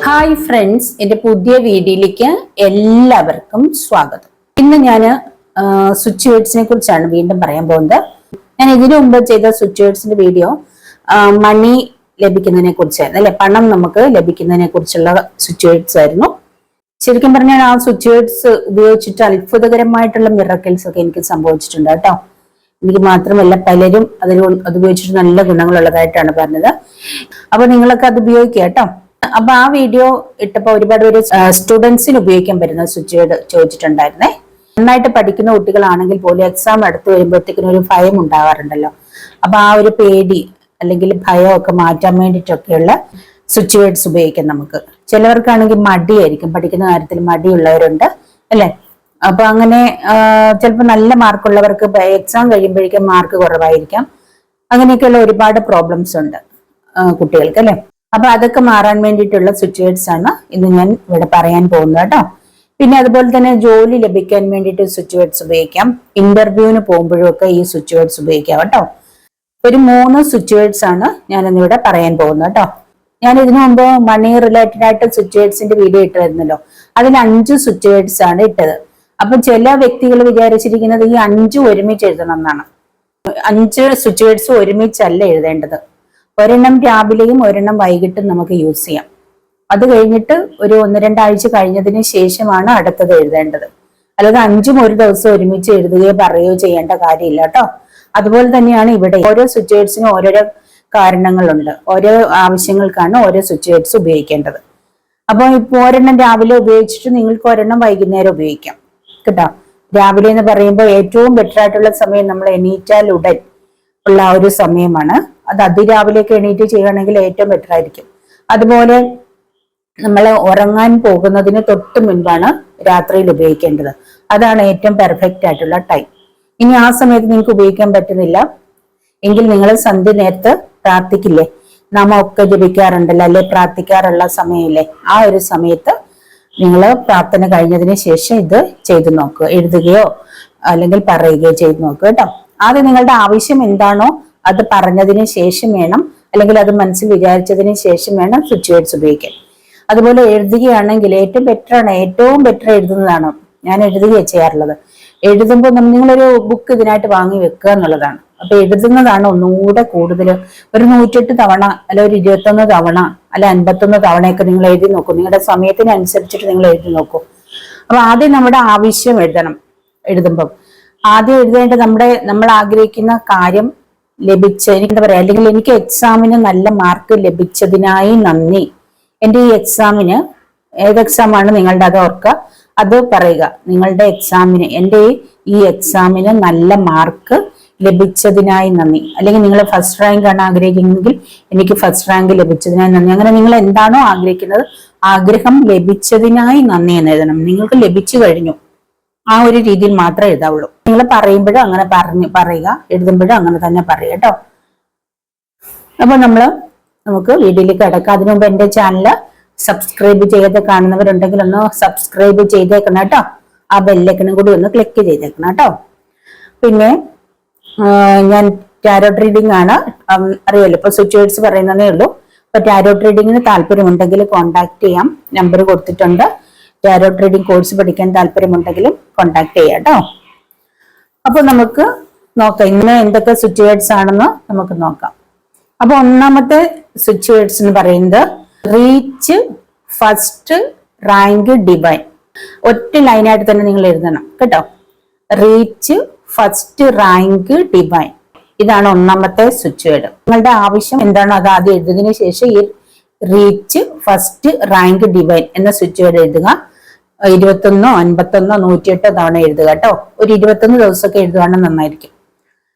Hi friends, എൻ്റെ പുതിയ വീഡിയോയിലേക്ക് എല്ലാവർക്കും സ്വാഗതം. ഇന്ന് ഞാൻ സ്വിച്ച് വേർഡ്സിനെ കുറിച്ചാണ് വീണ്ടും പറയാൻ പോകുന്നത്. ഞാൻ ഇതിനു മുമ്പ് ചെയ്ത സ്വിച്ച് വേർഡ്സിന്റെ വീഡിയോ മണി ലഭിക്കുന്നതിനെ കുറിച്ചായിരുന്നു, അല്ലെ, പണം നമുക്ക് ലഭിക്കുന്നതിനെ കുറിച്ചുള്ള സ്വിച്ച് വേർഡ്സ് ആയിരുന്നു. ശരിക്കും പറഞ്ഞാൽ ആ സ്വിച്ച് വേർഡ്സ് ഉപയോഗിച്ചിട്ട് അത്ഭുതകരമായിട്ടുള്ള മിറക്കിൾസ് ഒക്കെ എനിക്ക് സംഭവിച്ചിട്ടുണ്ട് കേട്ടോ. എനിക്ക് മാത്രമല്ല, പലരും അത് ഉപയോഗിച്ചിട്ട് നല്ല ഗുണങ്ങളുള്ളതായിട്ടാണ് പറഞ്ഞത്. അപ്പൊ നിങ്ങളൊക്കെ അത് ഉപയോഗിക്കുക കേട്ടോ. അപ്പൊ ആ വീഡിയോ ഇട്ടപ്പോ ഒരുപാട് പേര് സ്റ്റുഡൻസിന് ഉപയോഗിക്കാൻ പറ്റുന്ന സ്വിച്ച് വേർഡ് ചോദിച്ചിട്ടുണ്ടായിരുന്നേ. നന്നായിട്ട് പഠിക്കുന്ന കുട്ടികളാണെങ്കിൽ പോലും എക്സാം അടുത്ത് വരുമ്പോഴത്തേക്കിനും ഒരു ഭയം ഉണ്ടാവാറുണ്ടല്ലോ. അപ്പൊ ആ ഒരു പേടി അല്ലെങ്കിൽ ഭയം ഒക്കെ മാറ്റാൻ വേണ്ടിയിട്ടൊക്കെയുള്ള സ്വിച്ച് വേർഡ്സ് ഉപയോഗിക്കാം നമുക്ക്. ചിലവർക്കാണെങ്കിൽ മടിയായിരിക്കും, പഠിക്കുന്ന കാര്യത്തിൽ മടിയുള്ളവരുണ്ട്, അല്ലെ. അപ്പൊ അങ്ങനെ ചിലപ്പോൾ നല്ല മാർക്കുള്ളവർക്ക് എക്സാം കഴിയുമ്പോഴേക്കും മാർക്ക് കുറവായിരിക്കാം. അങ്ങനെയൊക്കെയുള്ള ഒരുപാട് പ്രോബ്ലംസ് ഉണ്ട് കുട്ടികൾക്ക്, അല്ലെ. അപ്പൊ അതൊക്കെ മാറാൻ വേണ്ടിയിട്ടുള്ള സ്വിച്ച് വേർഡ്സ് ആണ് ഇന്ന് ഞാൻ ഇവിടെ പറയാൻ പോകുന്നത് കേട്ടോ. പിന്നെ അതുപോലെ തന്നെ ജോലി ലഭിക്കാൻ വേണ്ടിയിട്ട് സ്വിച്ച് വേർഡ്സ് ഉപയോഗിക്കാം. ഇന്റർവ്യൂവിന് പോകുമ്പോഴും ഒക്കെ ഈ സ്വിച്ച് വേർഡ്സ് ഉപയോഗിക്കാം കേട്ടോ. ഒരു 3 സ്വിച്ച് വേർഡ്സ് ആണ് ഞാൻ ഇന്നിവിടെ പറയാൻ പോകുന്നത് കേട്ടോ. ഞാൻ ഇതിനു മുമ്പ് മണി റിലേറ്റഡ് ആയിട്ട് സ്വിച്ച് വേർഡ്സിന്റെ വീഡിയോ ഇട്ടിരുന്നല്ലോ. അതിൽ 5 സ്വിച്ച് വേർഡ്സ് ആണ് ഇട്ടത്. അപ്പൊ ചില വ്യക്തികൾ വിചാരിച്ചിരിക്കുന്നത് ഈ 5 ഒരുമിച്ച് എഴുതണം എന്നാണ്. 5 സ്വിച്ച് വേർഡ്സ് ഒരുമിച്ചല്ല എഴുതേണ്ടത്. ഒരെണ്ണം രാവിലെയും ഒരെണ്ണം വൈകിട്ടും നമുക്ക് യൂസ് ചെയ്യാം. അത് കഴിഞ്ഞിട്ട് ഒരു 1-2 ആഴ്ച കഴിഞ്ഞതിന് ശേഷമാണ് അടുത്തത് എഴുതേണ്ടത്. അല്ലാതെ 5ഉം ഒരു ദിവസം ഒരുമിച്ച് എഴുതുകയോ പറയുകയോ ചെയ്യേണ്ട കാര്യമില്ല കേട്ടോ. അതുപോലെ തന്നെയാണ് ഇവിടെ. ഓരോ സ്വിച്ച് വേർഡ്സിനും ഓരോരോ കാരണങ്ങളുണ്ട്. ഓരോ ആവശ്യങ്ങൾക്കാണ് ഓരോ സ്വിച്ച് വേർഡ്സ് ഉപയോഗിക്കേണ്ടത്. അപ്പൊ ഇപ്പൊ ഒരെണ്ണം രാവിലെ ഉപയോഗിച്ചിട്ട് നിങ്ങൾക്ക് ഒരെണ്ണം വൈകുന്നേരം ഉപയോഗിക്കാം കേട്ടോ. രാവിലെ എന്ന് പറയുമ്പോൾ ഏറ്റവും ബെറ്റർ ആയിട്ടുള്ള സമയം നമ്മൾ എണീറ്റാൽ ഉടൻ ഉള്ള ഒരു സമയമാണ്. അത് അതിരാവിലേക്ക് എണീറ്റ് ചെയ്യുകയാണെങ്കിൽ ഏറ്റവും ബെറ്റർ ആയിരിക്കും. അതുപോലെ നമ്മൾ ഉറങ്ങാൻ പോകുന്നതിന് തൊട്ട് മുൻപാണ് രാത്രിയിൽ ഉപയോഗിക്കേണ്ടത്. അതാണ് ഏറ്റവും പെർഫെക്റ്റ് ആയിട്ടുള്ള ടൈം. ഇനി ആ സമയത്ത് നിങ്ങൾക്ക് ഉപയോഗിക്കാൻ പറ്റുന്നില്ല എങ്കിൽ നിങ്ങൾ സന്ധ്യ നേരത്ത് പ്രാർത്ഥിക്കില്ലേ, നാമം ഒക്കെ ജപിക്കാറുണ്ടല്ലോ, അല്ലെ, പ്രാർത്ഥിക്കാറുള്ള സമയമില്ലേ, ആ ഒരു സമയത്ത് നിങ്ങൾ പ്രാർത്ഥന കഴിഞ്ഞതിന് ശേഷം ഇത് ചെയ്തു നോക്കുക. എഴുതുകയോ അല്ലെങ്കിൽ പറയുകയോ ചെയ്തു നോക്കുക കേട്ടോ. ആദ്യം നിങ്ങളുടെ ആവശ്യം എന്താണോ അത് പറഞ്ഞതിന് ശേഷം വേണം, അല്ലെങ്കിൽ അത് മനസ്സിൽ വിചാരിച്ചതിന് ശേഷം വേണം സ്വിച്ച് വേർഡ്സ് ഉപയോഗിക്കാൻ. അതുപോലെ എഴുതുകയാണെങ്കിൽ ഏറ്റവും ബെറ്റർ എഴുതുന്നതാണ്. ഞാൻ എഴുതുകയാണ് ചെയ്യാറുള്ളത്. എഴുതുമ്പോൾ നിങ്ങളൊരു ബുക്ക് ഇതിനായിട്ട് വാങ്ങി വെക്കുക എന്നുള്ളതാണ്. അപ്പൊ എഴുതുന്നതാണ് ഒന്നുകൂടെ കൂടുതൽ. ഒരു 108 തവണ അല്ല ഒരു 21 തവണ അല്ല 51 തവണയൊക്കെ നിങ്ങൾ എഴുതി നോക്കൂ. നിങ്ങളുടെ സമയത്തിനനുസരിച്ചിട്ട് നിങ്ങൾ എഴുതി നോക്കൂ. അപ്പൊ ആദ്യം നമ്മുടെ ആവശ്യം എഴുതുമ്പം ആദ്യം എഴുതേണ്ടത് നമ്മൾ ആഗ്രഹിക്കുന്ന കാര്യം എന്താ പറയാ, അല്ലെങ്കിൽ എനിക്ക് എക്സാമിന് നല്ല മാർക്ക് ലഭിച്ചതിനായി നന്ദി. എന്റെ ഈ എക്സാമിന് ഏത് എക്സാമാണ് നിങ്ങളുടെ, അത് ഓർക്കുക, അത് പറയുക. നിങ്ങളുടെ എക്സാമിന്, എന്റെ ഈ എക്സാമിന് നല്ല മാർക്ക് ലഭിച്ചതിനായി നന്ദി. അല്ലെങ്കിൽ നിങ്ങൾ ഫസ്റ്റ് റാങ്ക് ആണ് ആഗ്രഹിക്കുന്നതെങ്കിൽ എനിക്ക് ഫസ്റ്റ് റാങ്ക് ലഭിച്ചതിനായി നന്ദി. അങ്ങനെ നിങ്ങൾ എന്താണോ ആഗ്രഹിക്കുന്നത് ആഗ്രഹം ലഭിച്ചതിനായി നന്ദി എന്ന് എഴുതണം. നിങ്ങൾക്ക് ലഭിച്ചു കഴിഞ്ഞു, ആ ഒരു രീതിയിൽ മാത്രമേ എഴുതാവുള്ളൂ. നിങ്ങൾ പറയുമ്പോഴും അങ്ങനെ പറയുക, എഴുതുമ്പോഴും അങ്ങനെ തന്നെ പറയുക കേട്ടോ. അപ്പൊ നമുക്ക് വീഡിയോയിലേക്ക് കിടക്കാം. അതിനു മുമ്പ് എന്റെ ചാനൽ സബ്സ്ക്രൈബ് ചെയ്ത് കാണുന്നവരുണ്ടെങ്കിൽ ഒന്ന് സബ്സ്ക്രൈബ് ചെയ്തേക്കണം കേട്ടോ. ആ ബെല്ലൈക്കണും കൂടി ഒന്ന് ക്ലിക്ക് ചെയ്തേക്കണം കേട്ടോ. പിന്നെ ഞാൻ ടാരോട്ട് റീഡിംഗ് ആണ്, അറിയാലോ, ഇപ്പൊ സ്വിച്ച് വേർഡ്സ് പറയുന്നതേ ഉള്ളൂ. അപ്പൊ ടാരോട്ട് റീഡിങ്ങിന് താല്പര്യമുണ്ടെങ്കിൽ കോൺടാക്ട് ചെയ്യാം, നമ്പർ കൊടുത്തിട്ടുണ്ട്. ടാരോട്ട് റീഡിംഗ് കോഴ്സ് പഠിക്കാൻ താല്പര്യമുണ്ടെങ്കിലും കോൺടാക്ട് ചെയ്യാം കേട്ടോ. അപ്പൊ നമുക്ക് നോക്കാം ഇന്ന് എന്തൊക്കെ സ്വിച്ച് വേർഡ്സ് ആണെന്ന് നമുക്ക് നോക്കാം. അപ്പൊ ഒന്നാമത്തെ സ്വിച്ച് വേർഡ്സ് എന്ന് പറയുന്നത് റീച്ച്, ഫസ്റ്റ് റാങ്ക്, ഡിവൈൻ. ഒറ്റ ലൈനായിട്ട് തന്നെ നിങ്ങൾ എഴുതണം കേട്ടോ. Reach, first rank, divine. ഇതാണ് ഒന്നാമത്തെ സ്വിച്ച് വേർഡ്. നിങ്ങളുടെ ആവശ്യം എന്താണോ അത് ആദ്യം എഴുതുന്നതിന് ശേഷം ഈ റീച്ച്, ഫസ്റ്റ് റാങ്ക്, ഡിവൈൻ എന്ന സ്വിച്ച് വേർഡ് എഴുതുക. 21, 51, 108 തവണ എഴുതുക കേട്ടോ. ഒരു 21 ദിവസമൊക്കെ എഴുതുകയാണെങ്കിൽ നന്നായിരിക്കും.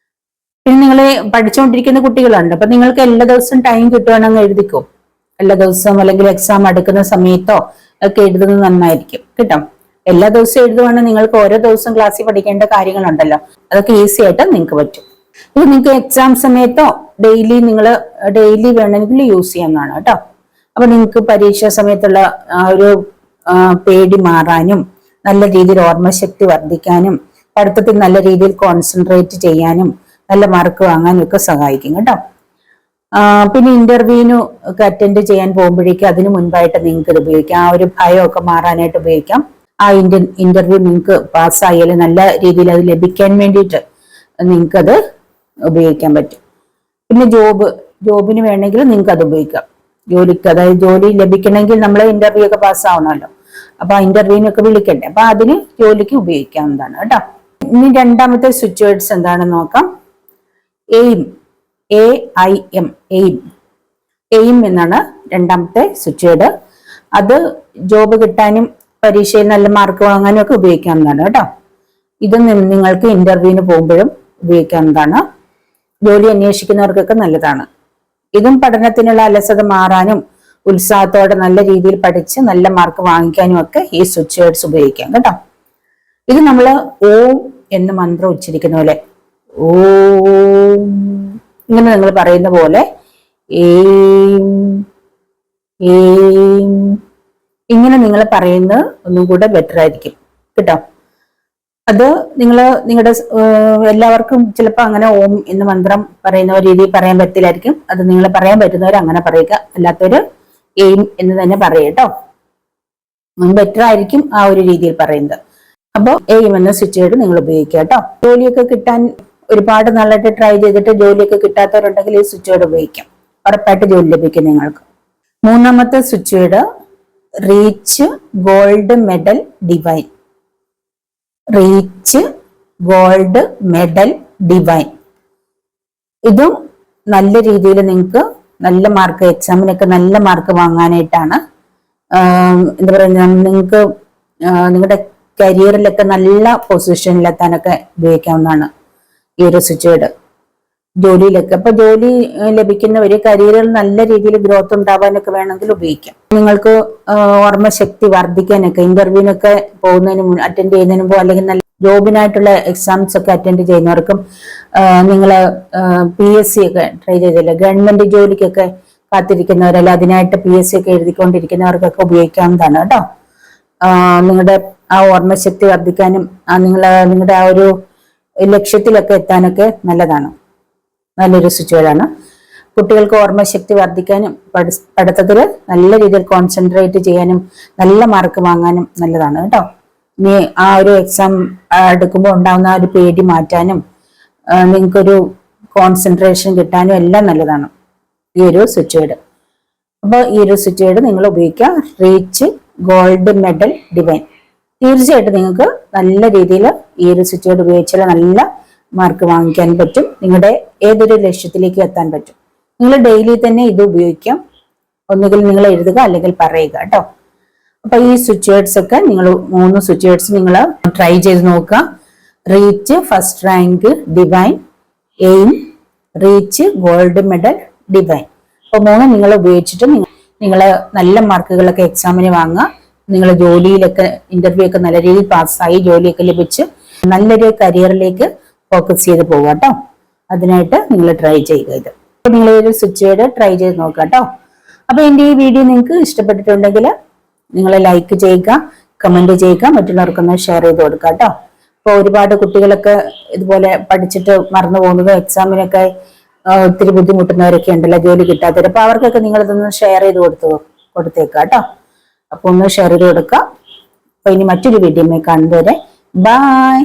പിന്നെ നിങ്ങൾ പഠിച്ചുകൊണ്ടിരിക്കുന്ന കുട്ടികളുണ്ട്, അപ്പൊ നിങ്ങൾക്ക് എല്ലാ ദിവസവും ടൈം കിട്ടുവാണെങ്കിൽ എഴുതിക്കോ. എല്ലാ ദിവസവും അല്ലെങ്കിൽ എക്സാം അടുക്കുന്ന സമയത്തോ ഒക്കെ എഴുതുന്നത് നന്നായിരിക്കും കേട്ടോ. എല്ലാ ദിവസവും എഴുതുവാണെങ്കിൽ നിങ്ങൾക്ക് ഓരോ ദിവസം ക്ലാസ്സിൽ പഠിക്കേണ്ട കാര്യങ്ങളുണ്ടല്ലോ, അതൊക്കെ ഈസി ആയിട്ട് നിങ്ങൾക്ക് പറ്റും. ഇത് നിങ്ങൾക്ക് എക്സാം സമയത്തോ ഡെയിലി വേണമെങ്കിൽ യൂസ് ചെയ്യാവുന്നതാണ് കേട്ടോ. അപ്പൊ നിങ്ങൾക്ക് പരീക്ഷാ സമയത്തുള്ള ഒരു പേടി മാറാനും നല്ല രീതിയിൽ ഓർമ്മശക്തി വർദ്ധിക്കാനും പഠിത്തത്തിൽ നല്ല രീതിയിൽ കോൺസെൻട്രേറ്റ് ചെയ്യാനും നല്ല മാർക്ക് വാങ്ങാനും ഒക്കെ സഹായിക്കും കേട്ടോ. പിന്നെ ഇന്റർവ്യൂവിന് ഒക്കെ അറ്റൻഡ് ചെയ്യാൻ പോകുമ്പോഴേക്കും അതിന് മുൻപായിട്ട് നിങ്ങൾക്ക് ഇത് ഉപയോഗിക്കാം. ആ ഒരു ഭയമൊക്കെ മാറാനായിട്ട് ഉപയോഗിക്കാം. ആ ഇന്റർവ്യൂ നിങ്ങൾക്ക് പാസ്സായാലും നല്ല രീതിയിൽ അത് ലഭിക്കാൻ വേണ്ടിയിട്ട് നിങ്ങൾക്കത് ഉപയോഗിക്കാൻ പറ്റും. പിന്നെ ജോബിന് വേണമെങ്കിൽ നിങ്ങൾക്ക് അത് ഉപയോഗിക്കാം. ജോലിക്ക്, അതായത് ജോലി ലഭിക്കണമെങ്കിൽ നമ്മൾ ഇന്റർവ്യൂ ഒക്കെ പാസ്സാവണമല്ലോ. അപ്പൊ ആ ഇന്റർവ്യൂവിനൊക്കെ വിളിക്കണ്ടേ, അപ്പൊ അതിന് ജോലിക്ക് ഉപയോഗിക്കാവുന്നതാണ് കേട്ടോ. ഇനി രണ്ടാമത്തെ സ്വിച്ച് വേർഡ്സ് എന്താണെന്ന് നോക്കാം. എയിം, AIM, എയിം എന്നാണ് രണ്ടാമത്തെ സ്വിച്ച് വേർഡ്. അത് ജോബ് കിട്ടാനും പരീക്ഷയിൽ നല്ല മാർക്ക് വാങ്ങാനും ഒക്കെ ഉപയോഗിക്കാവുന്നതാണ് കേട്ടോ. ഇത് നിങ്ങൾക്ക് ഇന്റർവ്യൂവിന് പോകുമ്പോഴും ഉപയോഗിക്കാവുന്നതാണ്. ജോലി അന്വേഷിക്കുന്നവർക്കൊക്കെ നല്ലതാണ്. ഇതും പഠനത്തിനുള്ള അലസത മാറാനും ഉത്സാഹത്തോടെ നല്ല രീതിയിൽ പഠിച്ച് നല്ല മാർക്ക് വാങ്ങിക്കാനും ഒക്കെ ഈ സ്വിച്ച് വേർഡ്സ് ഉപയോഗിക്കാം കേട്ടോ. ഇത് നമ്മൾ ഓം എന്ന് മന്ത്രം ഉച്ചരിക്കുന്ന പോലെ, ഓം ഇങ്ങനെ നിങ്ങൾ പറയുന്ന പോലെ ഏം ഏം ഇങ്ങനെ നിങ്ങൾ പറയുന്നത് ഒന്നും കൂടെ ബെറ്റർ ആയിരിക്കും കേട്ടോ. അത് നിങ്ങളുടെ എല്ലാവർക്കും ചിലപ്പോൾ അങ്ങനെ ഓം എന്ന് മന്ത്രം പറയുന്ന രീതിയിൽ പറയാൻ പറ്റില്ലായിരിക്കും. അത് നിങ്ങൾ പറയാൻ പറ്റുന്നവർ അങ്ങനെ പറയുക, അല്ലാത്തവര് എയിം എന്ന് തന്നെ പറയുക കേട്ടോ. ബെറ്റർ ആയിരിക്കും ആ ഒരു രീതിയിൽ പറയുന്നത്. അപ്പോൾ എയിം എന്ന സ്വിച്ച് വേർഡ് നിങ്ങൾ ഉപയോഗിക്കുക കേട്ടോ. ജോലിയൊക്കെ കിട്ടാൻ ഒരുപാട് നാളായിട്ട് ട്രൈ ചെയ്തിട്ട് ജോലിയൊക്കെ കിട്ടാത്തവരുണ്ടെങ്കിൽ ഈ സ്വിച്ച് വേർഡ് ഉപയോഗിക്കാം. ഉറപ്പായിട്ട് ജോലി ലഭിക്കും നിങ്ങൾക്ക്. മൂന്നാമത്തെ switch word reach gold medal divine. Reach gold medal divine. ഇതും നല്ല രീതിയിൽ നിങ്ങൾക്ക് നല്ല മാർക്ക്, എക്സാമിനൊക്കെ നല്ല മാർക്ക് വാങ്ങാനായിട്ടാണ്. എന്താ പറയുക, നിങ്ങൾക്ക് നിങ്ങളുടെ കരിയറിലൊക്കെ നല്ല പൊസിഷനിലെത്താനൊക്കെ ഉപയോഗിക്കാവുന്നതാണ് ഈ ഒരു സ്വിച്ച് വേർഡ്. ജോലിയിലൊക്കെ, അപ്പൊ ജോലി ലഭിക്കുന്നവര് കരിയറിൽ നല്ല രീതിയിൽ ഗ്രോത്ത് ഉണ്ടാവാനൊക്കെ വേണമെങ്കിൽ ഉപയോഗിക്കാം. നിങ്ങൾക്ക് ഓർമ്മശക്തി വർദ്ധിക്കാനൊക്കെ, ഇന്റർവ്യൂവിനൊക്കെ പോകുന്നതിന് അറ്റൻഡ് ചെയ്യുന്നതിന് മുമ്പോ അല്ലെങ്കിൽ നല്ല ജോബിനായിട്ടുള്ള എക്സാംസ് ഒക്കെ അറ്റൻഡ് ചെയ്യുന്നവർക്കും, നിങ്ങൾ PSC ഒക്കെ ട്രൈ ചെയ്തില്ല, ഗവൺമെന്റ് ജോലിക്കൊക്കെ കാത്തിരിക്കുന്നവരല്ല, അതിനായിട്ട് PSC ഒക്കെ എഴുതിക്കൊണ്ടിരിക്കുന്നവർക്കൊക്കെ ഉപയോഗിക്കാവുന്നതാണ് കേട്ടോ. നിങ്ങളുടെ ആ ഓർമ്മശക്തി വർദ്ധിക്കാനും നിങ്ങളുടെ ആ ഒരു ലക്ഷ്യത്തിലൊക്കെ എത്താനൊക്കെ നല്ലതാണ്. നല്ലൊരു സ്വിച്ച് വേർഡാണ്. കുട്ടികൾക്ക് ഓർമ്മശക്തി വർദ്ധിക്കാനും പഠിത്തത്തിൽ നല്ല രീതിയിൽ കോൺസെൻട്രേറ്റ് ചെയ്യാനും നല്ല മാർക്ക് വാങ്ങാനും നല്ലതാണ് കേട്ടോ. ഇനി ആ ഒരു എക്സാം എടുക്കുമ്പോൾ ഉണ്ടാകുന്ന ആ ഒരു പേടി മാറ്റാനും നിങ്ങൾക്കൊരു കോൺസെൻട്രേഷൻ കിട്ടാനും എല്ലാം നല്ലതാണ് ഈ ഒരു സ്വിച്ച് വേർഡ്. അപ്പോൾ ഈ ഒരു സ്വിച്ച് വേർഡ് നിങ്ങൾ ഉപയോഗിക്കുക. Reach gold medal divine. തീർച്ചയായിട്ടും നിങ്ങൾക്ക് നല്ല രീതിയിൽ ഈ ഒരു സ്വിച്ച് വേർഡ് ഉപയോഗിച്ചാൽ നല്ല മാർക്ക് വാങ്ങിക്കാൻ പറ്റും. നിങ്ങളുടെ ഏതൊരു ലക്ഷ്യത്തിലേക്ക് എത്താൻ പറ്റും. നിങ്ങൾ ഡെയിലി തന്നെ ഇത് ഉപയോഗിക്കാം. ഒന്നുകിൽ നിങ്ങൾ എഴുതുക അല്ലെങ്കിൽ പറയുക കേട്ടോ. അപ്പൊ ഈ സ്വിച്ച് വേർഡ്സ് ഒക്കെ നിങ്ങൾ 3 സ്വിച്ച് വേർഡ്സ് നിങ്ങൾ ട്രൈ ചെയ്ത് നോക്കുക. Reach first rank divine, aim, reach gold medal divine. അപ്പൊ 3 നിങ്ങൾ ഉപയോഗിച്ചിട്ട് നിങ്ങൾ നല്ല മാർക്കുകളൊക്കെ എക്സാമിന് വാങ്ങുക. നിങ്ങൾ ജോലിയിലൊക്കെ ഇന്റർവ്യൂ ഒക്കെ നല്ല രീതിയിൽ പാസ്സായി ജോലിയൊക്കെ ലഭിച്ച് നല്ലൊരു കരിയറിലേക്ക് ഫോക്കസ് ചെയ്ത് പോവുക കേട്ടോ. അതിനായിട്ട് നിങ്ങൾ ട്രൈ ചെയ്യുക. ഇത് നിങ്ങൾ ഒരു സ്വിച്ച് വേർഡ് ട്രൈ ചെയ്ത് നോക്കുക കേട്ടോ. അപ്പൊ എന്റെ ഈ വീഡിയോ നിങ്ങൾക്ക് ഇഷ്ടപ്പെട്ടിട്ടുണ്ടെങ്കിൽ നിങ്ങൾ ലൈക്ക് ചെയ്യുക, കമന്റ് ചെയ്യുക, മറ്റുള്ളവർക്കൊന്ന് ഷെയർ ചെയ്ത് കൊടുക്കുക കേട്ടോ. ഇപ്പൊ ഒരുപാട് കുട്ടികളൊക്കെ ഇതുപോലെ പഠിച്ചിട്ട് മറന്നു പോകുന്നതും എക്സാമിനൊക്കെ ഒത്തിരി ബുദ്ധിമുട്ടുന്നവരൊക്കെ ഉണ്ടല്ലോ, ജോലി കിട്ടാത്തവർ. അപ്പൊ അവർക്കൊക്കെ നിങ്ങൾ ഇതൊന്ന് ഷെയർ ചെയ്ത് കൊടുത്തേക്കുക കേട്ടോ. അപ്പൊ ഒന്ന് ഷെയർ ചെയ്ത് കൊടുക്കുക. അപ്പൊ ഇനി മറ്റൊരു വീഡിയോയിൽ കാണുന്നവരെ ബൈ.